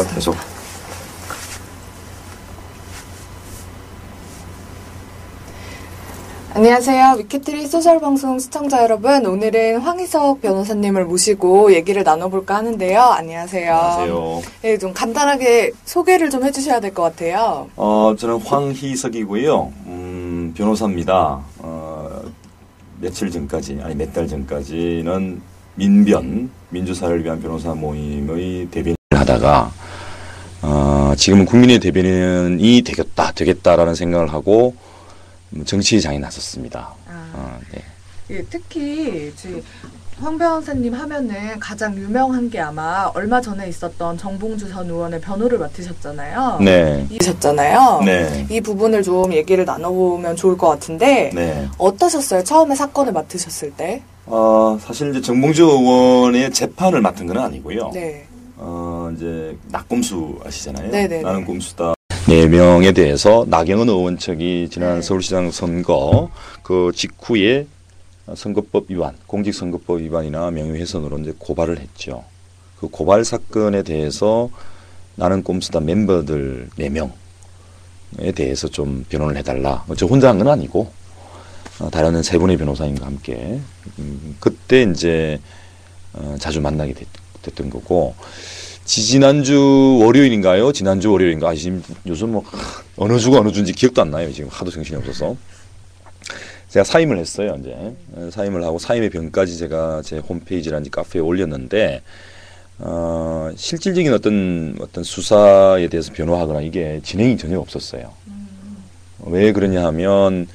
제가 계속. 안녕하세요. 위키트리 소셜방송 시청자 여러분. 오늘은 황희석 변호사님을 모시고 얘기를 나눠볼까 하는데요. 안녕하세요. 안녕하세요. 네, 좀 간단하게 소개를 좀 해주셔야 될 것 같아요. 저는 황희석이고요. 변호사입니다. 며칠 전까지, 아니 몇 달 전까지는 민주사를 위한 변호사 모임의 대변인을 하다가 지금은 국민의 대변인이 되겠다라는 생각을 하고 정치장에 나섰습니다. 네. 예, 특히 황 변호사님 하면은 가장 유명한 게 아마 얼마 전에 있었던 정봉주 전 의원의 변호를 맡으셨잖아요. 네. 네. 이 부분을 좀 얘기를 나눠보면 좋을 것 같은데 네. 어떠셨어요? 처음에 사건을 맡으셨을 때? 사실 이제 정봉주 의원의 재판을 맡은 건 아니고요. 네. 이제 낙곰수 아시잖아요. 네네. 나는 꼼수다. 4명에 대해서 나경원 의원 측이 지난 서울시장 선거 그 직후에 선거법 위반, 공직선거법 위반이나 명예훼손으로 이제 고발을 했죠. 그 고발 사건에 대해서 나는 꼼수다 멤버들 4명에 대해서 좀 변론을 해달라. 저 혼자 한 건 아니고 다른 3분의 변호사님과 함께 그때 이제 자주 만나게 됐던 거고. 지난주 월요일인가요? 지난주 월요일인가? 지금 요즘 뭐 어느 주가 어느 주인지 기억도 안 나요. 지금 하도 정신이 없어서. 제가 사임을 했어요. 이제 사임을 하고 사임의 병까지 제가 제 홈페이지라든지 카페에 올렸는데 실질적인 어떤 수사에 대해서 변호하거나 이게 진행이 전혀 없었어요. 왜 그러냐 하면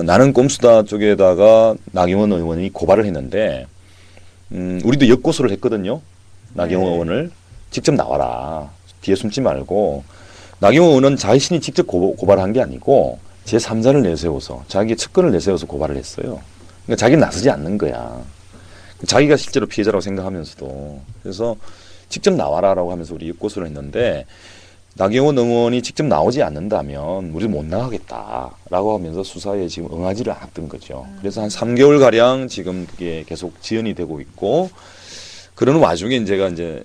나는 꼼수다 쪽에다가 나경원 의원이 고발을 했는데 우리도 역고소를 했거든요. 나경원 의원을 직접 나와라. 뒤에 숨지 말고. 나경원 의원은 자신이 직접 고발한 게 아니고 제3자를 내세워서 자기의 측근을 내세워서 고발을 했어요. 그러니까 자기는 나서지 않는 거야. 자기가 실제로 피해자라고 생각하면서도. 그래서 직접 나와라라고 하면서 우리 역고소를 했는데 나경원 의원이 직접 나오지 않는다면 우리 못 나가겠다라고 하면서 수사에 지금 응하지를 않았던 거죠. 그래서 한 3개월가량 지금 그게 계속 지연이 되고 있고 그런 와중에 제가 이제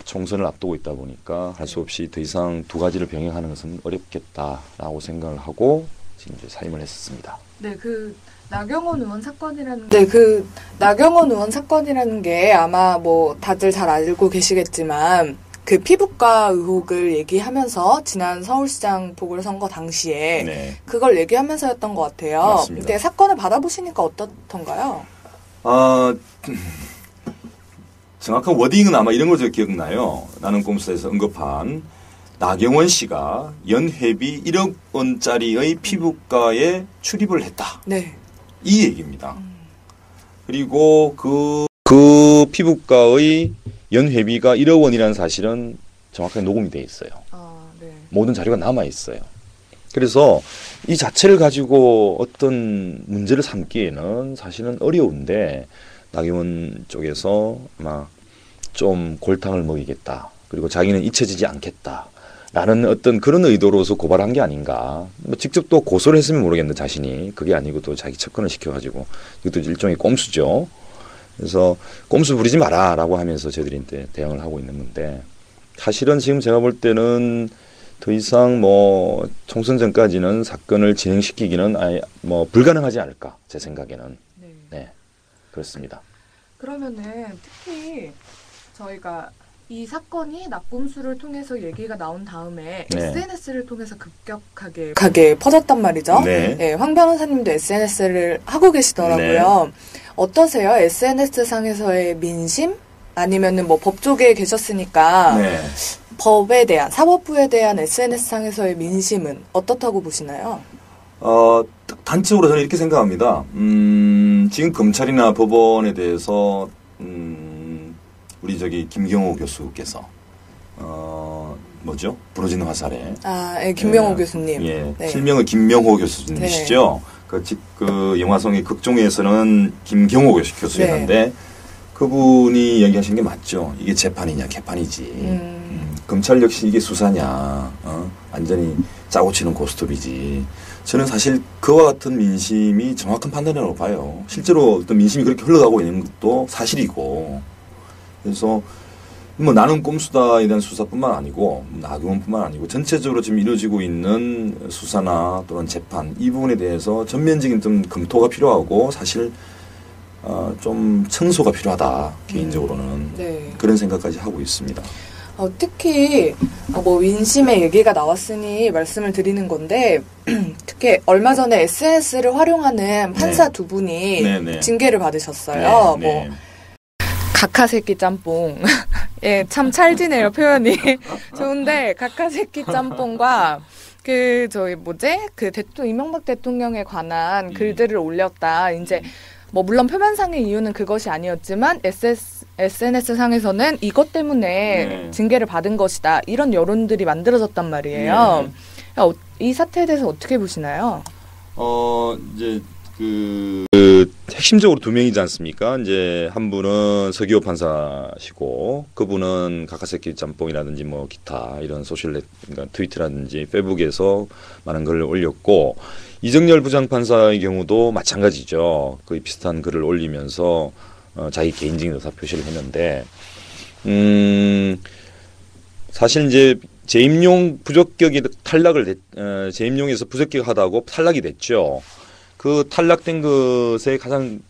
총선을 앞두고 있다 보니까 할 수 없이 더 이상 두 가지를 병행하는 것은 어렵겠다라고 생각을 하고 지금 이제 사임을 했습니다. 네, 나경원 의원 사건이라는 게 아마 뭐 다들 잘 알고 계시겠지만 그 피부과 의혹을 얘기하면서 지난 서울시장 보궐선거 당시에 그걸 얘기하면서였던 것 같아요. 맞습니다. 근데 사건을 받아보시니까 어떻던가요? 정확한 워딩은 아마 이런 걸로 기억나요. 나는 꼼수에서 언급한 나경원 씨가 연회비 1억 원짜리의 피부과에 출입을 했다. 네. 이 얘기입니다. 그리고 그 피부과의 연회비가 1억 원이라는 사실은 정확하게 녹음이 돼 있어요. 네. 모든 자료가 남아 있어요. 그래서 이 자체를 가지고 어떤 문제를 삼기에는 사실은 어려운데 나경원 쪽에서 아마 좀 골탕을 먹이겠다. 그리고 자기는 잊혀지지 않겠다라는 어떤 그런 의도로서 고발한 게 아닌가. 뭐 직접 또 고소를 했으면 모르겠는데 자신이 그게 아니고 또 자기 접근을 시켜가지고 이것도 일종의 꼼수죠. 그래서 꼼수 부리지 마라라고 하면서 저희들이 대응을 하고 있는 건데 사실은 지금 제가 볼 때는 더 이상 뭐 총선 전까지는 사건을 진행시키기는 아예 뭐 불가능하지 않을까 제 생각에는. 네. 그렇습니다. 그러면은 특히 저희가 이 사건이 낙곰수를 통해서 얘기가 나온 다음에 SNS를 통해서 급격하게 퍼졌단 말이죠. 네, 황 변호사님도 SNS를 하고 계시더라고요. 어떠세요? SNS 상에서의 민심? 아니면은 뭐 법 쪽에 계셨으니까 법에 대한 사법부에 대한 SNS 상에서의 민심은 어떻다고 보시나요? 단적으로 저는 이렇게 생각합니다. 지금 검찰이나 법원에 대해서 우리 김경호 교수께서 부러지는 화살에 김명호 교수님. 실명은 김명호 교수님이시죠. 그 영화성의 극종에서는 김경호 교수였는데 그분이 얘기하신 게 맞죠. 이게 재판이냐 개판이지. 검찰 역시 이게 수사냐. 완전히 짜고 치는 고스톱이지. 저는 사실 그와 같은 민심이 정확한 판단이라고 봐요. 실제로 어떤 민심이 그렇게 흘러가고 있는 것도 사실이고. 그래서 뭐 나는 꼼수다에 대한 수사뿐만 아니고 나경원뿐만 아니고 전체적으로 지금 이루어지고 있는 수사나 또는 재판 이 부분에 대해서 전면적인 좀 검토가 필요하고 사실 좀 청소가 필요하다 개인적으로는 네. 그런 생각까지 하고 있습니다. 특히 뭐 민심의 얘기가 나왔으니 말씀을 드리는 건데 특히 얼마 전에 SNS를 활용하는 판사 두 분이 징계를 받으셨어요. 뭐 각하새끼 짬뽕. 예, 참 찰지네요, 표현이. 좋은데 각하새끼 짬뽕과 이명박 대통령에 관한 글들을 올렸다. 이제 뭐 물론 표면상의 이유는 그것이 아니었지만 SNS 상에서는 이것 때문에 징계를 받은 것이다. 이런 여론들이 만들어졌단 말이에요. 이 사태에 대해서 어떻게 보시나요? 이제 핵심적으로 두 명이지 않습니까? 이제 한 분은 서기호 판사시고 그분은 각하새끼 짬뽕이라든지 뭐 기타 이런 그러니까 트위터라든지 페이북에서 많은 글을 올렸고 이정열 부장판사의 경우도 마찬가지죠. 거의 비슷한 글을 올리면서 자기 개인적인 의사 표시를 했는데 사실 이제 재임용 부적격이 재임용에서 부적격하다고 탈락이 됐죠. 그 탈락된 것의 가장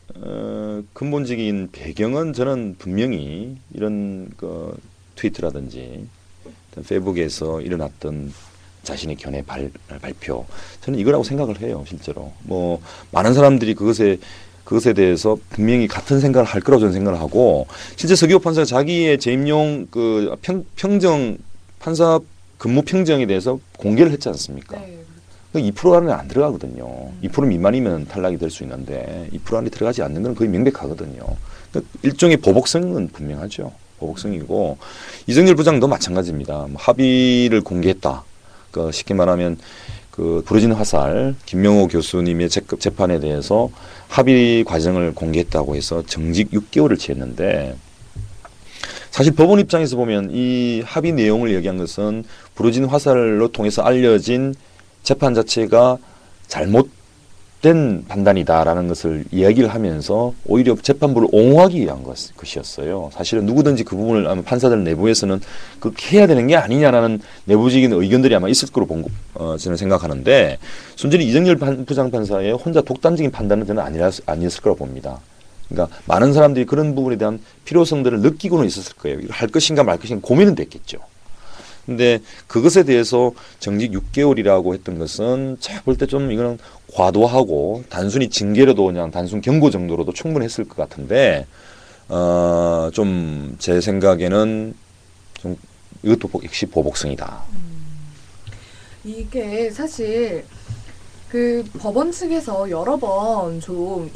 근본적인 배경은 저는 분명히 이런 트위터라든지 페이북에서 일어났던 자신의 견해 발표 저는 이거라고 생각을 해요. 실제로 뭐 많은 사람들이 그것에 대해서 분명히 같은 생각을 할 거라고 저는 생각을 하고 실제 서기호 판사가 자기의 재임용 평정 판사 근무 평정에 대해서 공개를 했지 않습니까? 네. 2% 안에 안 들어가거든요. 2% 미만이면 탈락이 될 수 있는데 2% 안에 들어가지 않는 건 거의 명백하거든요. 그러니까 일종의 보복성은 분명하죠. 보복성이고 이정열 부장도 마찬가지입니다. 합의를 공개했다. 그러니까 쉽게 말하면 부러진 화살 김명호 교수님의 재판에 대해서 합의 과정을 공개했다고 해서 정직 6개월을 취했는데 사실 법원 입장에서 보면 이 합의 내용을 얘기한 것은 부러진 화살로 통해서 알려진 재판 자체가 잘못된 판단이다라는 것을 이야기를 하면서 오히려 재판부를 옹호하기 위한 것이었어요. 사실은 누구든지 그 부분을 아마 판사들 내부에서는 그렇게 해야 되는 게 아니냐라는 내부적인 의견들이 아마 있을 거로 저는 생각하는데 순전히 이정열 부장판사의 혼자 독단적인 판단은 저는 아니었을 거라고 봅니다. 그러니까 많은 사람들이 그런 부분에 대한 필요성들을 느끼고는 있었을 거예요. 이걸 할 것인가 말 것인가 고민은 됐겠죠. 근데 그것에 대해서 정직 6개월이라고 했던 것은 제가 볼 때 좀 이거는 과도하고 단순히 징계로도 그냥 단순 경고 정도로도 충분했을 것 같은데 좀 제 생각에는 좀 이것도 역시 보복성이다. 이게 사실 법원 측에서 여러 번 좀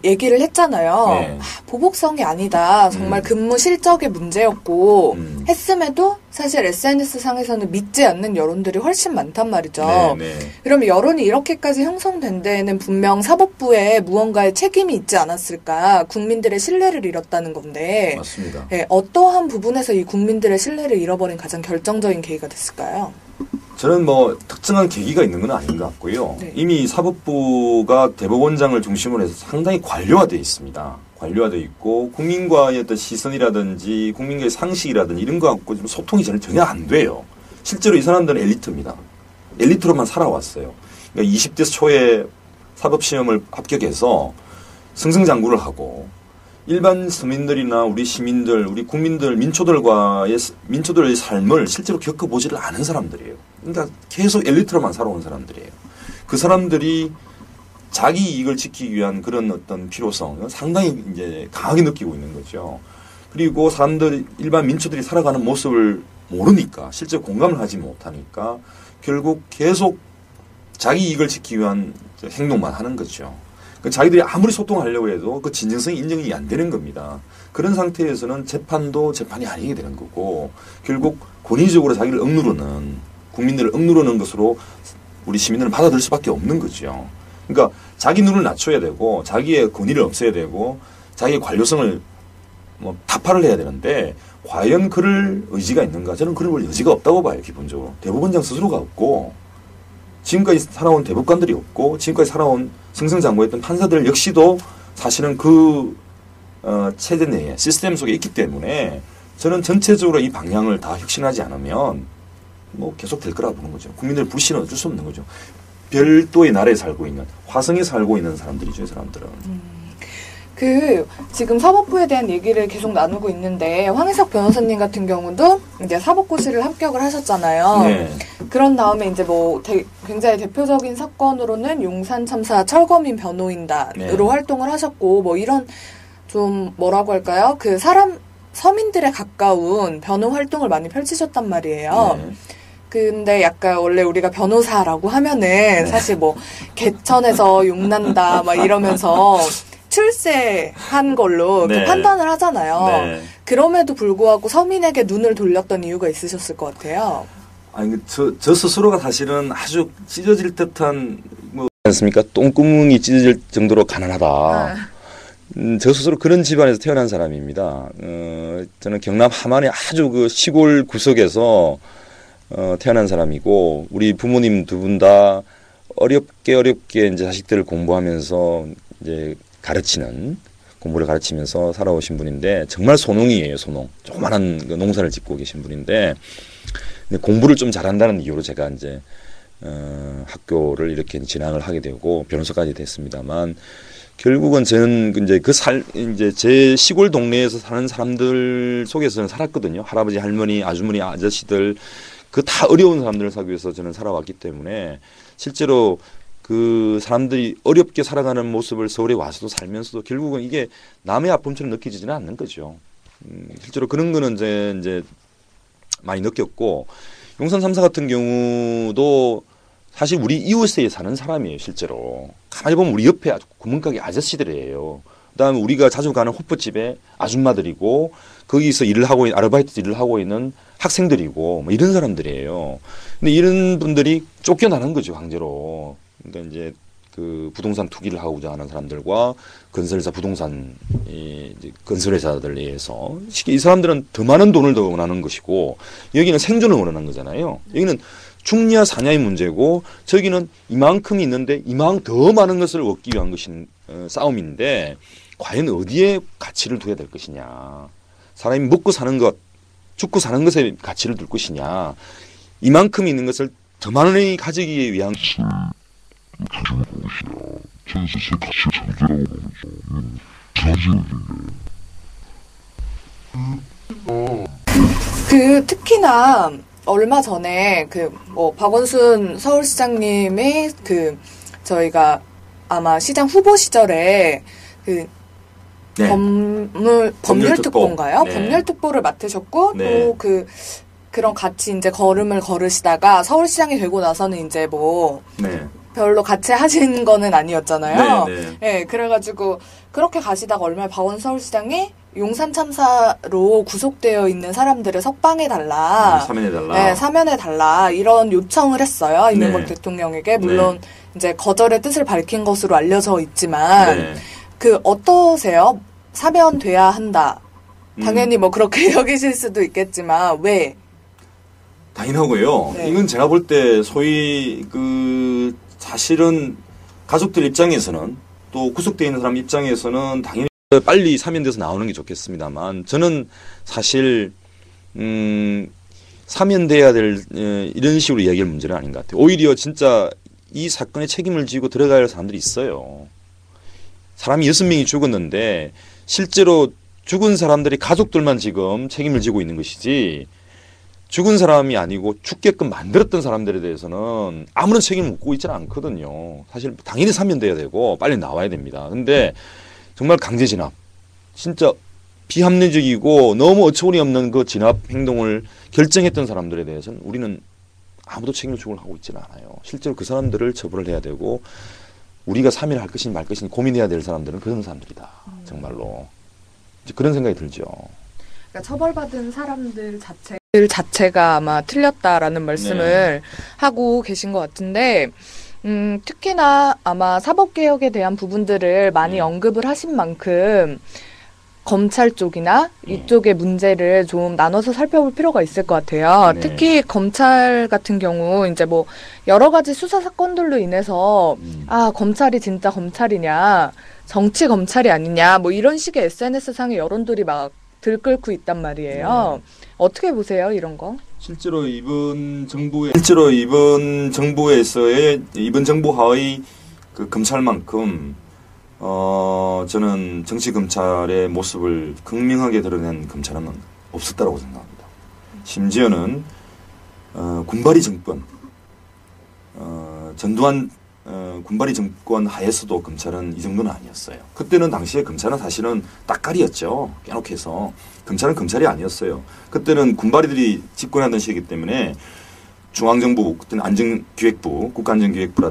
얘기를 했잖아요. 네. 보복성이 아니다. 정말 근무 실적의 문제였고 했음에도 사실 SNS 상에서는 믿지 않는 여론들이 훨씬 많단 말이죠. 네, 네. 그럼 여론이 이렇게까지 형성된 데에는 분명 사법부에 무언가의 책임이 있지 않았을까. 국민들의 신뢰를 잃었다는 건데. 맞습니다. 네, 어떠한 부분에서 이 국민들의 신뢰를 잃어버린 가장 결정적인 계기가 됐을까요? 저는 뭐 특정한 계기가 있는 건 아닌 것 같고요. 네. 이미 사법부가 대법원장을 중심으로 해서 상당히 관료화되어 있습니다. 관료화되어 있고 국민과의 어떤 시선이라든지 국민과의 상식이라든지 이런 거 갖고 좀 소통이 전혀 안 돼요. 실제로 이 사람들은 엘리트입니다. 엘리트로만 살아왔어요. 그러니까 20대 초에 사법시험을 합격해서 승승장구를 하고 일반 서민들이나 우리 시민들, 우리 국민들, 민초들의 삶을 실제로 겪어보지를 않은 사람들이에요. 그러니까 계속 엘리트로만 살아온 사람들이에요. 그 사람들이 자기 이익을 지키기 위한 그런 어떤 필요성을 상당히 이제 강하게 느끼고 있는 거죠. 그리고 일반 민초들이 살아가는 모습을 모르니까, 실제로 공감을 하지 못하니까 결국 계속 자기 이익을 지키기 위한 행동만 하는 거죠. 자기들이 아무리 소통하려고 해도 그 진정성이 인정이 안 되는 겁니다. 그런 상태에서는 재판도 재판이 아니게 되는 거고 결국 권위적으로 자기를 억누르는 국민들을 억누르는 것으로 우리 시민들은 받아들일 수밖에 없는 거죠. 그러니까 자기 눈을 낮춰야 되고 자기의 권위를 없애야 되고 자기의 관료성을 타파를 해야 되는데 과연 그럴 의지가 있는가? 저는 그럴 의지가 없다고 봐요. 기본적으로. 대법원장 스스로가 없고 지금까지 살아온 대법관들이 없고 지금까지 살아온 승승장구했던 판사들 역시도 사실은 체제 내에 시스템 속에 있기 때문에 저는 전체적으로 이 방향을 다 혁신하지 않으면 뭐 계속 될 거라고 보는 거죠. 국민들 불신은 어쩔 수 없는 거죠. 별도의 나라에 살고 있는, 화성에 살고 있는 사람들이죠, 이 사람들은. 지금 사법부에 대한 얘기를 계속 나누고 있는데, 황희석 변호사님 같은 경우도 이제 사법고시를 합격을 하셨잖아요. 네. 그런 다음에 이제 뭐 굉장히 대표적인 사건으로는 용산 참사 철거민 변호인단으로 네. 활동을 하셨고, 뭐 이런 좀 뭐라고 할까요? 서민들에 가까운 변호 활동을 많이 펼치셨단 말이에요. 네. 근데 약간 원래 우리가 변호사라고 하면은 네. 사실 뭐 개천에서 용난다 막 이러면서 출세한 걸로 네. 판단을 하잖아요. 네. 그럼에도 불구하고 서민에게 눈을 돌렸던 이유가 있으셨을 것 같아요. 아니 저 스스로가 사실은 아주 찢어질 듯한 뭐 않습니까? 똥구멍이 찢어질 정도로 가난하다. 저 스스로 그런 집안에서 태어난 사람입니다. 저는 경남 함안의 아주 그 시골 구석에서 태어난 사람이고, 우리 부모님 두 분 다 어렵게 이제 자식들을 공부하면서 이제 공부를 가르치면서 살아오신 분인데, 정말 소농이에요, 소농. 조그마한 농사를 짓고 계신 분인데, 근데 공부를 좀 잘한다는 이유로 제가 이제 학교를 이렇게 진학을 하게 되고 변호사까지 됐습니다만, 결국은 저는 이제 제 시골 동네에서 사는 사람들 속에서는 살았거든요. 할아버지, 할머니, 아주머니, 아저씨들 다 어려운 사람들을 살기 위해서 저는 살아왔기 때문에, 실제로 그 사람들이 어렵게 살아가는 모습을 서울에 와서도 살면서도 결국은 이게 남의 아픔처럼 느껴지지는 않는 거죠. 실제로 그런 거는 이제 많이 느꼈고, 용산 3사 같은 경우도 사실 우리 이웃에 사는 사람이에요, 실제로. 가만히 보면 우리 옆에 구멍가게 아저씨들이에요. 그다음에 우리가 자주 가는 호프집에 아줌마들이고, 거기서 아르바이트 일을 하고 있는 학생들이고, 뭐 이런 사람들이에요. 근데 이런 분들이 쫓겨나는 거죠, 강제로. 그러니까 이제 그 부동산 투기를 하고자 하는 사람들과 건설사 건설회사들에 의해서 이 사람들은 더 많은 돈을 더 원하는 것이고, 여기는 생존을 원하는 거잖아요. 여기는 죽냐 사냐의 문제고, 저기는 이만큼이 있는데 이만큼 더 많은 것을 얻기 위한 것인 싸움인데, 과연 어디에 가치를 두어야 될 것이냐. 사람이 먹고 사는 것, 죽고 사는 것에 가치를 둘 것이냐. 이만큼 있는 것을 더 많이 가지기 위한 특히나 얼마 전에 박원순 서울시장님이 저희가 아마 시장 후보 시절에 네. 법률특보인가요? 네. 법률특보를 맡으셨고, 네. 또 그런 같이 이제 걸음을 걸으시다가 서울시장이 되고 나서는 이제 네. 별로 같이 하신 거는 아니었잖아요. 네, 네. 네, 그래가지고 그렇게 가시다가 얼마 박원순 서울시장이 용산 참사로 구속되어 있는 사람들을 석방해달라. 사면해달라. 네, 사면해달라. 이런 요청을 했어요. 이명박 네. 대통령에게. 물론 네. 이제 거절의 뜻을 밝힌 것으로 알려져 있지만, 네. 어떠세요? 사면돼야 한다. 당연히 뭐 그렇게 여기실 수도 있겠지만, 왜? 당연하고요. 네. 이건 제가 볼 때 소위 사실은 가족들 입장에서는, 또 구속되어 있는 사람 입장에서는 당연히 빨리 사면돼서 나오는 게 좋겠습니다만, 저는 사실 사면돼야 될 이런 식으로 이야기할 문제는 아닌 것 같아요. 오히려 진짜 이 사건에 책임을 지고 들어가야 할 사람들이 있어요. 사람이 6명이 죽었는데 실제로 죽은 사람들이 가족들만 지금 책임을 지고 있는 것이지, 죽은 사람이 아니고 죽게끔 만들었던 사람들에 대해서는 아무런 책임을 묻고 있지는 않거든요. 사실 당연히 사면돼야 되고 빨리 나와야 됩니다. 근데 정말 강제 진압, 진짜 비합리적이고 너무 어처구니 없는 그 진압 행동을 결정했던 사람들에 대해서는 우리는 아무도 책임을 지고 하고 있지는 않아요. 실제로 그 사람들을 처벌을 해야 되고, 우리가 사면을 할 것인지 말 것인지 고민해야 될 사람들은 그런 사람들이다. 정말로. 이제 그런 생각이 들죠. 그러니까 처벌받은 사람들 자체가 아마 틀렸다라는 말씀을 네. 하고 계신 것 같은데, 특히나 아마 사법개혁에 대한 부분들을 많이 언급을 하신 만큼 검찰 쪽이나 이쪽의 문제를 좀 나눠서 살펴볼 필요가 있을 것 같아요. 네. 특히 검찰 같은 경우 이제 뭐 여러 가지 수사 사건들로 인해서 검찰이 진짜 검찰이냐, 정치 검찰이 아니냐, 뭐 이런 식의 SNS상의 여론들이 막 들끓고 있단 말이에요. 어떻게 보세요, 이런 거? 실제로 이번 정부에서의 이번 정부하의 그 검찰만큼 저는 정치 검찰의 모습을 극명하게 드러낸 검찰은 없었다고 생각합니다. 심지어는 군발이 정권, 전두환 군발이 정권 하에서도 검찰은 이 정도는 아니었어요. 그때는 당시에 검찰은 사실은 따까리였죠. 깨놓게 해서. 검찰은 검찰이 아니었어요. 그때는 군발이들이 집권하던 시기이기 때문에 중앙정부, 그때는 안전기획부,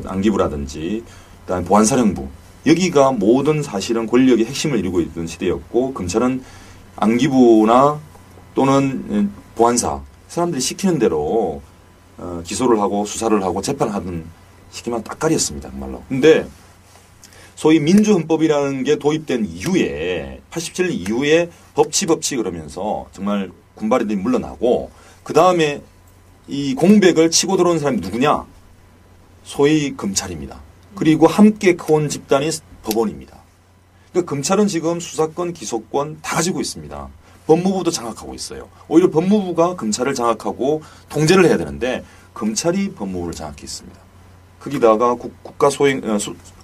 안기부라든지 그다음에 보안사령부, 여기가 모든 사실은 권력의 핵심을 이루고 있던 시대였고, 검찰은 안기부나 또는 보안사, 사람들이 시키는 대로 기소를 하고 수사를 하고 재판을 하던 시키면 따까리였습니다. 정말로. 근데 소위 민주헌법이라는 게 도입된 이후에 87년 이후에 법치 그러면서 정말 군발이들이 물러나고, 그 다음에 이 공백을 치고 들어온 사람이 누구냐? 소위 검찰입니다. 그리고 함께 커온 집단이 법원입니다. 그러니까 검찰은 지금 수사권, 기소권 다 가지고 있습니다. 법무부도 장악하고 있어요. 오히려 법무부가 검찰을 장악하고 통제를 해야 되는데 검찰이 법무부를 장악했습니다. 거기다가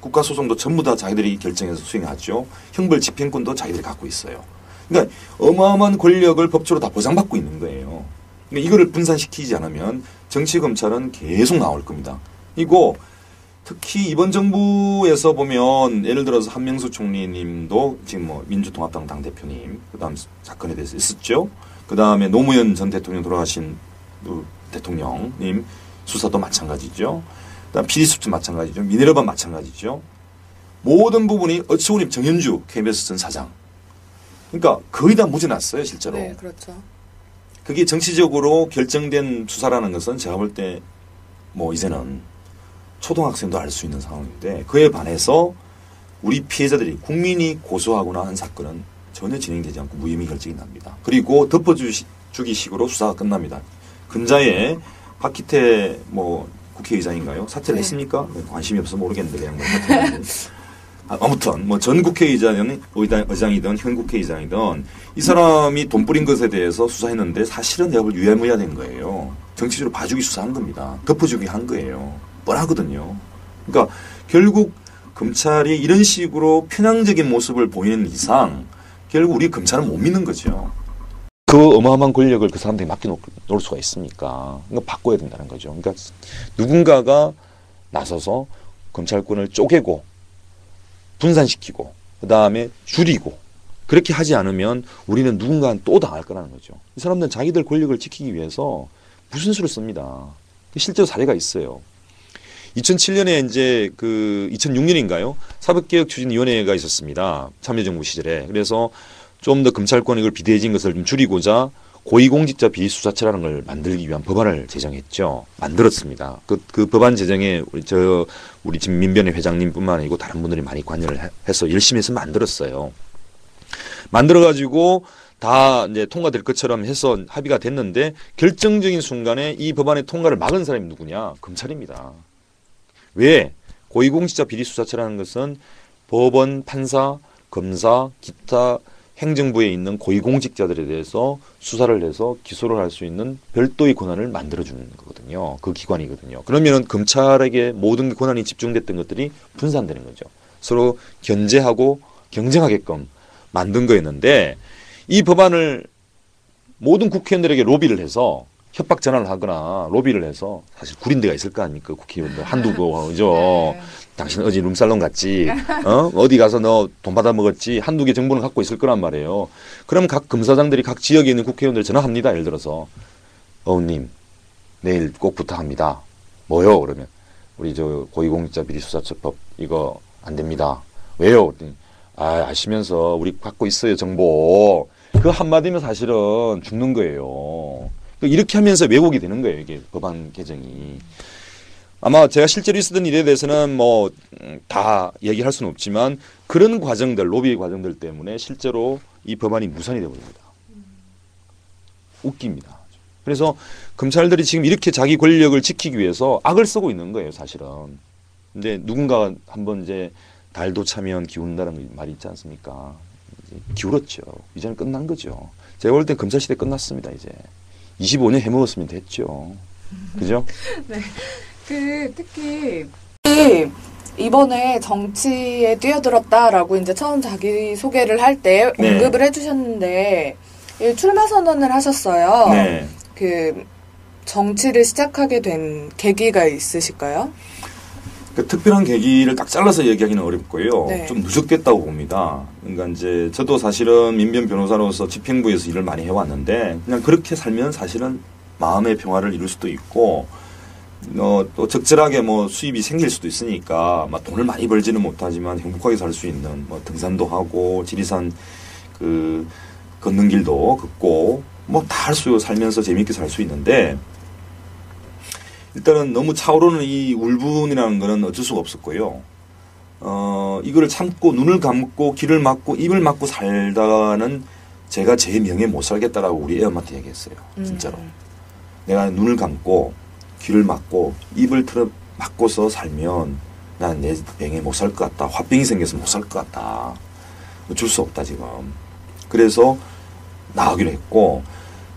국가소송도 전부 다 자기들이 결정해서 수행하죠. 형벌 집행권도 자기들이 갖고 있어요. 그러니까 어마어마한 권력을 법적으로 다 보장받고 있는 거예요. 그러니까 이거를 분산시키지 않으면 정치검찰은 계속 나올 겁니다. 이거 특히 이번 정부에서 보면 예를 들어서 한명수 총리님도 지금 뭐 민주통합당 당대표님, 그 다음 사건에 대해서 있었죠. 그 다음에 노무현 전 대통령 돌아가신 대통령님 수사도 마찬가지죠. 그다음 피디수첩 마찬가지죠. 미네르바 마찬가지죠. 모든 부분이 어처구니 정현주 KBS 전 사장. 그러니까 거의 다 무죄났어요, 실제로. 네, 그렇죠. 그게 정치적으로 결정된 수사라는 것은 제가 볼 때 뭐 이제는 초등학생도 알 수 있는 상황인데, 그에 반해서 우리 피해자들이 국민이 고소하거나 한 사건은 전혀 진행되지 않고 무혐의 결정이 납니다. 그리고 덮어주기 식으로 수사가 끝납니다. 근자에 박희태 국회의장인가요? 사퇴를 했습니까? 관심이 없어서 모르겠는데 그냥 사퇴를 아무튼 전 국회의장이든 현 국회의장이든 이 사람이 돈 뿌린 것에 대해서 수사했는데 사실은 내가 볼 유야무야된 거예요. 정치적으로 봐주기 수사한 겁니다. 덮어주기 한 거예요. 뻔하거든요. 그러니까 결국 검찰이 이런 식으로 편향적인 모습을 보이는 이상 결국 우리 검찰은 못 믿는 거죠. 그 어마어마한 권력을 그 사람들이 맡겨놓을 수가 있습니까? 그러니까 바꿔야 된다는 거죠. 그러니까 누군가가 나서서 검찰권을 쪼개고 분산시키고 그 다음에 줄이고 그렇게 하지 않으면 우리는 누군가는 또 당할 거라는 거죠. 이 사람들은 자기들 권력을 지키기 위해서 무슨 수를 씁니다. 실제로 사례가 있어요. 2007년에 이제 2006년인가요? 사법개혁추진위원회가 있었습니다. 참여정부 시절에. 그래서 좀 더 검찰권 이걸 비대해진 것을 좀 줄이고자 고위공직자 비리수사처라는 걸 만들기 위한 법안을 제정했죠. 만들었습니다. 그 법안 제정에 우리 지금 민변회 회장님뿐만 아니고 다른 분들이 많이 관여를 해서 열심히 해서 만들었어요. 만들어가지고 다 이제 통과될 것처럼 해서 합의가 됐는데 결정적인 순간에 이 법안의 통과를 막은 사람이 누구냐? 검찰입니다. 왜? 고위공직자 비리수사처라는 것은 법원, 판사, 검사, 기타 행정부에 있는 고위공직자들에 대해서 수사를 해서 기소를 할 수 있는 별도의 권한을 만들어주는 거거든요. 그 기관이거든요. 그러면은 검찰에게 모든 권한이 집중됐던 것들이 분산되는 거죠. 서로 견제하고 경쟁하게끔 만든 거였는데 이 법안을 모든 국회의원들에게 로비를 해서 협박 전화를 하거나 로비를 해서 사실 구린 데가 있을 거 아닙니까? 국회의원들 한두 거죠. 네. 당신 어제 룸살롱 갔지? 어디 가서 너 돈 받아 먹었지? 한두 개 정보는 갖고 있을 거란 말이에요. 그럼 각 검사장들이 각 지역에 있는 국회의원들 전화합니다. 예를 들어서 어우님 내일 꼭 부탁합니다. 뭐요? 그러면 우리 고위공직자 비리수사처법 이거 안 됩니다. 왜요? 아시면서 우리 갖고 있어요 정보. 그 한마디면 사실은 죽는 거예요. 이렇게 하면서 왜곡이 되는 거예요. 이게 법안 개정이. 아마 제가 실제로 있었던 일에 대해서는 다 얘기할 수는 없지만 그런 과정들, 로비 과정들 때문에 실제로 이 법안이 무산이 되어버립니다. 웃깁니다. 그래서 검찰들이 지금 이렇게 자기 권력을 지키기 위해서 악을 쓰고 있는 거예요, 사실은. 근데 누군가 한번 이제 달도 차면 기운다는 말이 있지 않습니까? 기울었죠. 이제는 끝난 거죠. 제가 볼 땐 검찰 시대 끝났습니다. 이제 25년 해먹었으면 됐죠. 그죠? 네. 특히 이번에 정치에 뛰어들었다라고 이제 처음 자기 소개를 할 때 언급을 해주셨는데 출마 선언을 하셨어요. 네. 정치를 시작하게 된 계기가 있으실까요? 특별한 계기를 딱 잘라서 얘기하기는 어렵고요. 네. 좀 누적됐다고 봅니다. 그러니까 이제 저도 사실은 민변 변호사로서 집행부에서 일을 많이 해왔는데 그냥 그렇게 살면 사실은 마음의 평화를 이룰 수도 있고 또 적절하게 수입이 생길 수도 있으니까 돈을 많이 벌지는 못하지만 행복하게 살 수 있는 등산도 하고 지리산 걷는 길도 걷고 다 할 수 살면서 재미있게 살 수 있는데 일단은 너무 차오르는 이 울분이라는 거는 어쩔 수가 없었고요. 이거를 참고 눈을 감고 귀를 막고 입을 막고 살다가는 제가 제 명예 못 살겠다라고 우리 애엄마한테 얘기했어요. 진짜로. 내가 눈을 감고 귀를 막고 입을 막고서 살면 난 내 명예 못 살 것 같다. 화병이 생겨서 못 살 것 같다. 어쩔 수 없다 지금. 그래서 나가기로 했고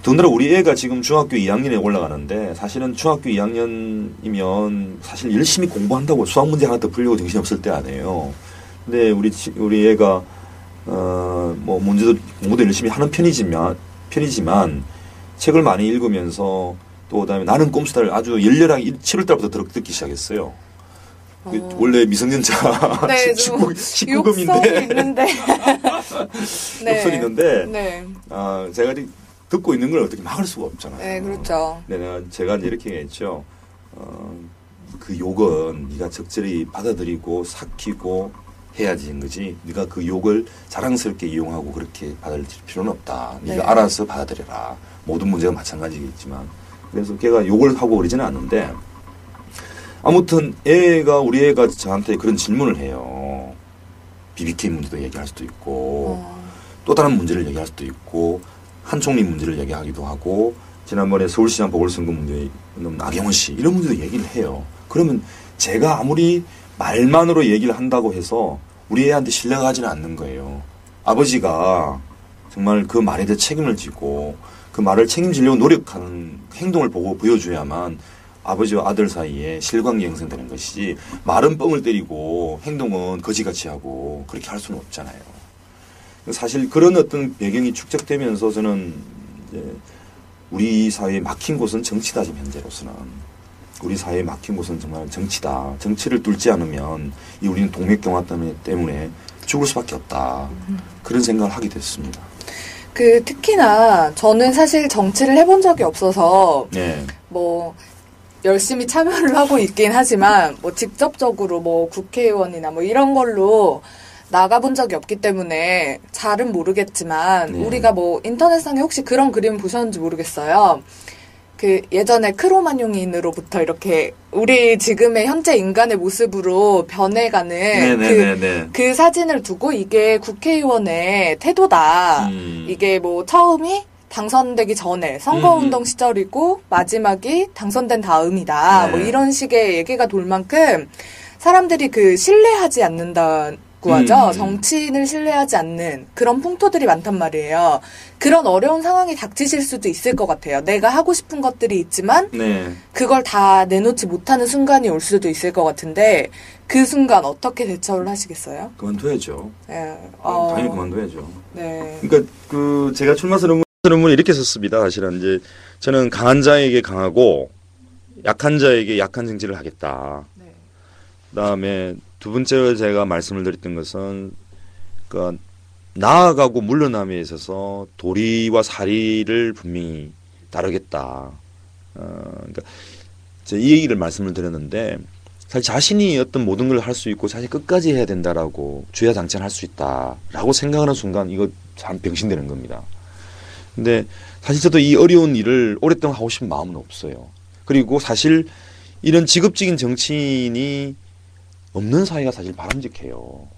더군다나 우리 애가 지금 중학교 2학년에 올라가는데 사실은 중학교 2학년이면 사실 열심히 공부한다고 수학 문제 하나 더 풀려고 정신없을 때 아니에요. 근데 우리 애가 공부도 열심히 하는 편이지만 책을 많이 읽으면서 또 그다음에 나는 꼼수다를 아주 열렬하게 7월 달부터 듣기 시작했어요. 원래 미성년자 네, 19금인데 있는데 네. 욕설이 있는데 네. 제가 듣고 있는 걸 어떻게 막을 수가 없잖아요. 네, 그렇죠. 제가 이렇게 했죠. 그 욕은 네가 적절히 받아들이고 삭히고 해야지 거지. 네가 그 욕을 자랑스럽게 이용하고 그렇게 받아들일 필요는 없다. 네가 네. 알아서 받아들여라. 모든 문제가 마찬가지겠지만. 그래서 걔가 욕을 하고 그러지는 않는데 아무튼 우리 애가 저한테 그런 질문을 해요. BBK 문제도 얘기할 수도 있고 또 다른 문제를 얘기할 수도 있고 한총리 문제를 얘기하기도 하고 지난번에 서울시장 보궐선거 문제 나경원 씨 이런 문제도 얘기를 해요. 그러면 제가 아무리 말만으로 얘기를 한다고 해서 우리 애한테 신뢰가 가지는 않는 거예요. 아버지가 정말 그 말에 대해 책임을 지고 그 말을 책임지려고 노력하는 행동을 보여줘야만 아버지와 아들 사이에 실관계 형성되는 것이지 말은 뻥을 때리고 행동은 거지같이 하고 그렇게 할 수는 없잖아요. 사실 그런 어떤 배경이 축적되면서 저는 이제 우리 사회에 막힌 곳은 정치다 지금 현재로서는. 우리 사회에 막힌 곳은 정말 정치다. 정치를 뚫지 않으면 우리는 동맥경화 때문에 죽을 수밖에 없다. 그런 생각을 하게 됐습니다. 특히나 저는 사실 정치를 해본 적이 없어서 네. 열심히 참여를 하고 있긴 하지만 직접적으로 국회의원이나 이런 걸로 나가본 적이 없기 때문에 잘은 모르겠지만 네. 우리가 인터넷상에 혹시 그런 그림 보셨는지 모르겠어요. 예전에 크로마뇽인으로부터 이렇게 우리 지금의 현재 인간의 모습으로 변해가는 그 사진을 두고 이게 국회의원의 태도다. 이게 처음이 당선되기 전에 선거운동 시절이고 마지막이 당선된 다음이다. 네. 이런 식의 얘기가 돌 만큼 사람들이 신뢰하지 않는다고 하죠. 정치인을 신뢰하지 않는 그런 풍토들이 많단 말이에요. 그런 어려운 상황이 닥치실 수도 있을 것 같아요. 내가 하고 싶은 것들이 있지만 네. 그걸 다 내놓지 못하는 순간이 올 수도 있을 것 같은데 그 순간 어떻게 대처를 하시겠어요? 그만둬야죠. 네. 당연히 그만둬야죠. 네. 그러니까 제가 출마 선언문을 이렇게 썼습니다. 사실은 이제 저는 강한 자에게 강하고 약한 자에게 약한 정치를 하겠다. 네. 그다음에 두 번째로 제가 말씀을 드렸던 것은 나아가고 물러남에 있어서 도리와 사리를 분명히 다루겠다. 그러니까 이 얘기를 말씀을 드렸는데 사실 자신이 어떤 모든 걸 할 수 있고 자신 끝까지 해야 된다라고 주야장창할 수 있다라고 생각하는 순간 이거 참 병신되는 겁니다. 근데 사실 저도 이 어려운 일을 오랫동안 하고 싶은 마음은 없어요. 그리고 사실 이런 직업적인 정치인이 없는 사회가 사실 바람직해요.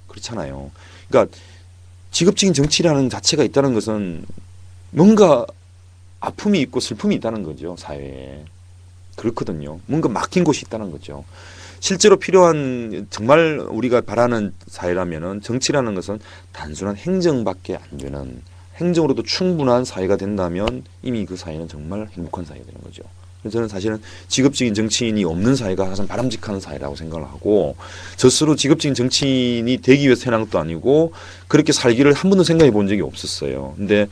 그렇잖아요. 그러니까 직업적인 정치라는 자체가 있다는 것은 뭔가 아픔이 있고 슬픔이 있다는 거죠. 사회에. 그렇거든요. 뭔가 막힌 곳이 있다는 거죠. 실제로 필요한 정말 우리가 바라는 사회라면은 정치라는 것은 단순한 행정밖에 안 되는 행정으로도 충분한 사회가 된다면 이미 그 사회는 정말 행복한 사회가 되는 거죠. 그래서 저는 사실은 직업적인 정치인이 없는 사회가 가장 바람직한 사회라고 생각을 하고 저 스스로 직업적인 정치인이 되기 위해서 태어난 것도 아니고 그렇게 살기를 한 번도 생각해 본 적이 없었어요. 근데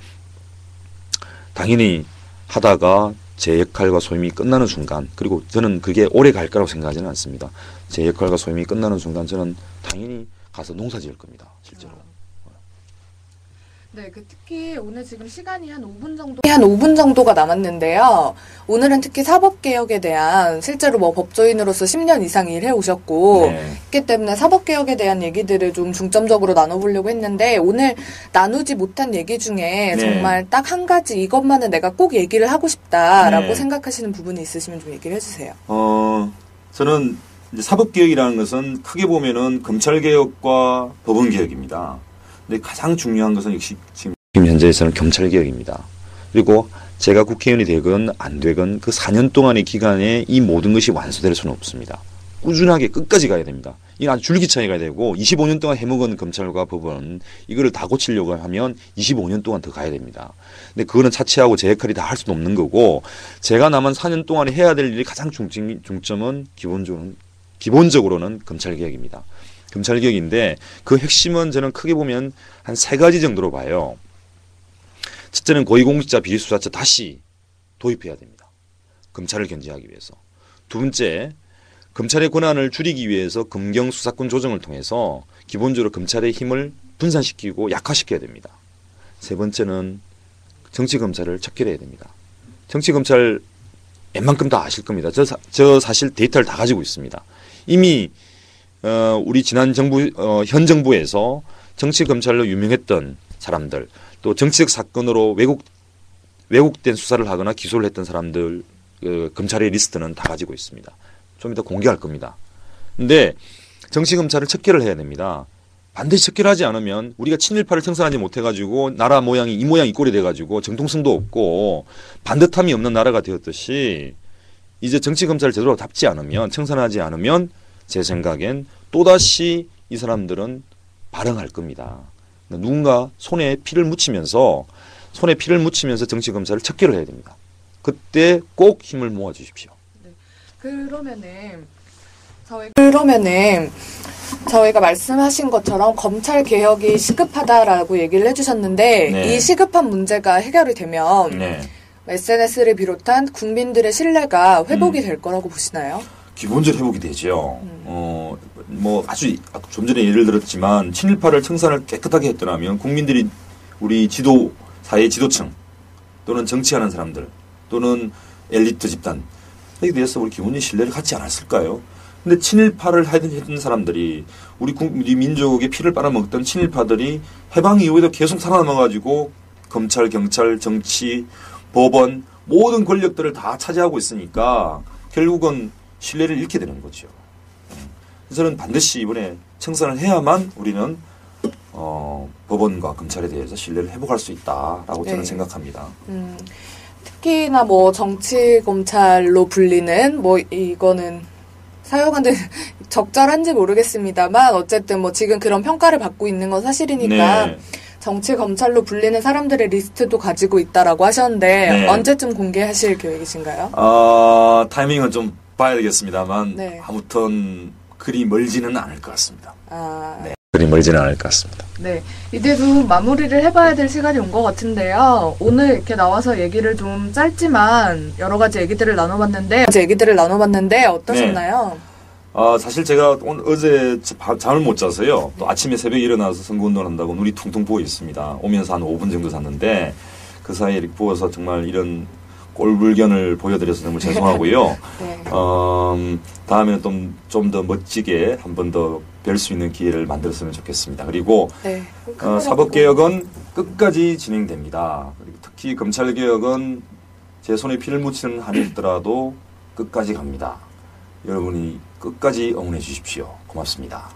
당연히 하다가 제 역할과 소임이 끝나는 순간 그리고 저는 그게 오래 갈 거라고 생각하지는 않습니다. 제 역할과 소임이 끝나는 순간 저는 당연히 가서 농사 지을 겁니다. 실제로. 네, 특히 오늘 지금 시간이 한 5분 정도가 남았는데요. 오늘은 특히 사법개혁에 대한 실제로 뭐 법조인으로서 10년 이상 일해 오셨고 그렇기 때문에 사법개혁에 대한 얘기들을 좀 중점적으로 나눠보려고 했는데 오늘 나누지 못한 얘기 중에 정말 딱 한 가지 이것만은 내가 꼭 얘기를 하고 싶다라고 생각하시는 부분이 있으시면 좀 얘기를 해주세요. 저는 이제 사법개혁이라는 것은 크게 보면은 검찰개혁과 법원개혁입니다. 근데 가장 중요한 것은 역시 지금 현재에서는 경찰개혁입니다. 그리고 제가 국회의원이 되건 안 되건 그 4년 동안의 기간에 이 모든 것이 완수될 수는 없습니다. 꾸준하게 끝까지 가야 됩니다. 이건 아주 줄기차게 가야 되고 25년 동안 해먹은 검찰과 법원 이거를 다 고치려고 하면 25년 동안 더 가야 됩니다. 근데 그거는 차치하고 제 역할이 다 할 수는 없는 거고 제가 남은 4년 동안에 해야 될 일이 가장 중점은 기본적으로는 검찰개혁입니다. 검찰개혁인데 그 핵심은 저는 크게 보면 한 3가지 정도로 봐요. 첫째는 고위공직자 비리수사처 다시 도입해야 됩니다. 검찰을 견제하기 위해서. 두 번째, 검찰의 권한을 줄이기 위해서 검경수사권 조정을 통해서 기본적으로 검찰의 힘을 분산시키고 약화시켜야 됩니다. 세 번째는 정치검찰을 척결해야 됩니다. 정치검찰 웬만큼 다 아실 겁니다. 저 사실 데이터를 다 가지고 있습니다. 이미 우리 지난 정부, 현 정부에서 정치검찰로 유명했던 사람들, 또 정치적 사건으로 왜곡된 수사를 하거나 기소를 했던 사람들, 검찰의 리스트는 다 가지고 있습니다. 좀 이따 공개할 겁니다. 근데 정치검찰을 척결을 해야 됩니다. 반드시 척결하지 않으면 우리가 친일파를 청산하지 못해가지고 나라 모양이 이 모양 이 꼴이 돼가지고 정통성도 없고 반듯함이 없는 나라가 되었듯이 이제 정치검찰을 제대로 잡지 않으면 청산하지 않으면 제 생각엔 또다시 이 사람들은 발흥할 겁니다. 누군가 손에 피를 묻히면서 정치검찰을 척결을 해야 됩니다. 그때 꼭 힘을 모아 주십시오. 네. 그러면은 저희가 말씀하신 것처럼 검찰 개혁이 시급하다라고 얘기를 해주셨는데 이 시급한 문제가 해결이 되면 SNS를 비롯한 국민들의 신뢰가 회복이 될 거라고 보시나요? 기본적으로 회복이 되죠. 아주 좀 전에 예를 들었지만 친일파를 청산을 깨끗하게 했더라면 국민들이 우리 사회 지도층 또는 정치하는 사람들 또는 엘리트 집단 여기에 대해서 우리 기본적인 신뢰를 갖지 않았을까요? 근데 친일파를 했던 사람들이 우리 민족의 피를 빨아먹던 친일파들이 해방 이후에도 계속 살아남아가지고 검찰, 경찰, 정치, 법원 모든 권력들을 다 차지하고 있으니까 결국은 신뢰를 잃게 되는 거죠. 그래서 저는 반드시 이번에 청산을 해야만 우리는 법원과 검찰에 대해서 신뢰를 회복할 수 있다라고 저는 생각합니다. 특히나 뭐 정치 검찰로 불리는 뭐 이거는 사용하는 적절한지 모르겠습니다만 어쨌든 뭐 지금 그런 평가를 받고 있는 건 사실이니까 정치 검찰로 불리는 사람들의 리스트도 가지고 있다라고 하셨는데 언제쯤 공개하실 계획이신가요? 타이밍은 좀 봐야 되겠습니다만 아무튼 그리 멀지는 않을 것 같습니다. 그리 멀지는 않을 것 같습니다. 네, 이제도 마무리를 해봐야 될 시간이 온 것 같은데요. 오늘 이렇게 나와서 얘기를 좀 짧지만 여러 가지 얘기들을 나눠봤는데 어떠셨나요? 사실 제가 어제 잠을 못 자서요. 또 아침에 새벽에 일어나서 선거운동을 한다고 눈이 퉁퉁 부어 있습니다. 오면서 한 5분 정도 잤는데 그 사이에 이렇게 부어서 정말 이런 꼴불견을 보여드려서 너무 죄송하고요. 다음에는 좀 더 멋지게 한 번 더 뵐 수 있는 기회를 만들었으면 좋겠습니다. 그리고 사법개혁은 끝까지 진행됩니다. 그리고 특히 검찰개혁은 제 손에 피를 묻히는 한이더라도 끝까지 갑니다. 여러분이 끝까지 응원해 주십시오. 고맙습니다.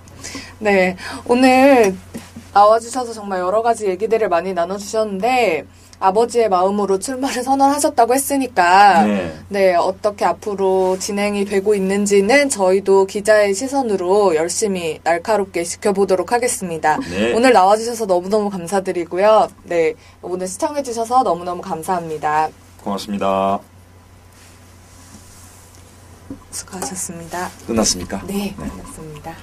네, 오늘 나와주셔서 정말 여러 가지 얘기들을 많이 나눠주셨는데 아버지의 마음으로 출마를 선언하셨다고 했으니까 네, 어떻게 앞으로 진행이 되고 있는지는 저희도 기자의 시선으로 열심히 날카롭게 지켜보도록 하겠습니다. 네. 오늘 나와주셔서 너무너무 감사드리고요. 네, 오늘 시청해주셔서 너무너무 감사합니다. 고맙습니다. 수고하셨습니다. 끝났습니까? 네, 끝났습니다.